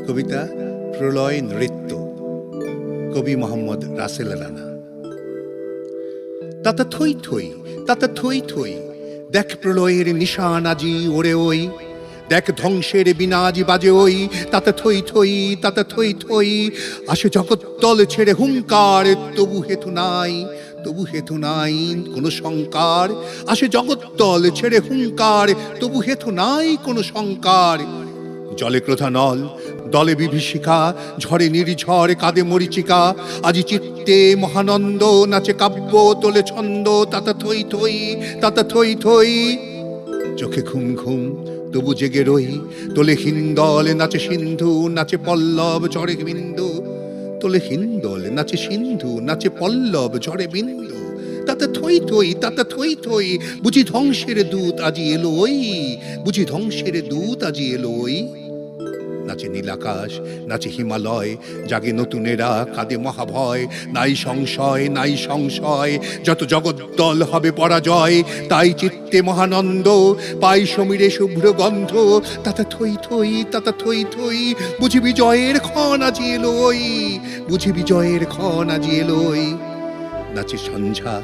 কবিতা প্রলয় নৃত্য, কবি মোহাম্মদ রাসেল রানা। তাতা থই থই, তাতা থই থই, দেখ প্রলয়ের নিশান আজি ওরে ওই, দেখ ধ্বংসের বিনাজি বাজে ওই, তাতা থই থই, তাতা থই থই, আসে জগত্তল ছেড়ে হুঙ্কার, তবু হেতু নাই, তবু হেতু নাই কোনো শঙ্কার, আসে জগত্তল ছেড়ে হুঙ্কার, তবু হেতু নাই কোনো শঙ্কার। জলে ক্রোধা নল, দলে বিভীষিকা, ঝড়ে নির্ঝড় কাঁদে মরিচিকা, আজি চিত্তে মহানন্দ, নাচে কাব্য তোলে ছন্দ, তাতা থই থই, তাতা থই থই। চোখে ঘুম ঘুম তবু জেগে রই, তোলে হিন্দল নাচে সিন্ধু, নাচে পল্লব ঝড়ে বিন্দু, তোলে হিন্দল নাচে সিন্ধু, নাচে পল্লব ঝড়ে বিন্দু, তাতা থই থই, তাতা থই থই, বুঝি ধ্বংসের দূত আজি এলো ওই, বুঝি ধ্বংসের দূত আজি এলো ওই। নাচে নীলাকাশ, নাচে হিমালয়, জাগে নতুনেরা, কাঁদে মহাভয়, নাই সংশয়, নাই সংশয়, যত জগদ্দল হবে পরাজয়, তাই চিত্তে মহানন্দ, পাই সমীরে শুভ্র গন্ধ, তাতা থই থই, তাতা থই থই, বুঝি বিজয়ের ক্ষণ আজি এলোই, বুঝি বিজয়ের ক্ষণ আজি এলোই। নাচে সন্ধ্যা,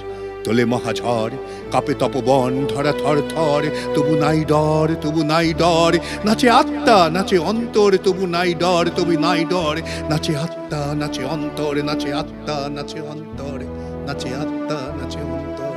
তোলে মহাঝড়, কাপে তপবন ধরা থর থর, তবু নাই ডর, তবু নাই ডর, নাচে আত্মা, নাচে অন্তর, তবু নাই ডর, তবু নাই ডর, নাচে আত্মা, নাচে অন্তর, নাচে আত্মা, নাচে অন্তর, নাচে আত্মা, নাচে অন্তর।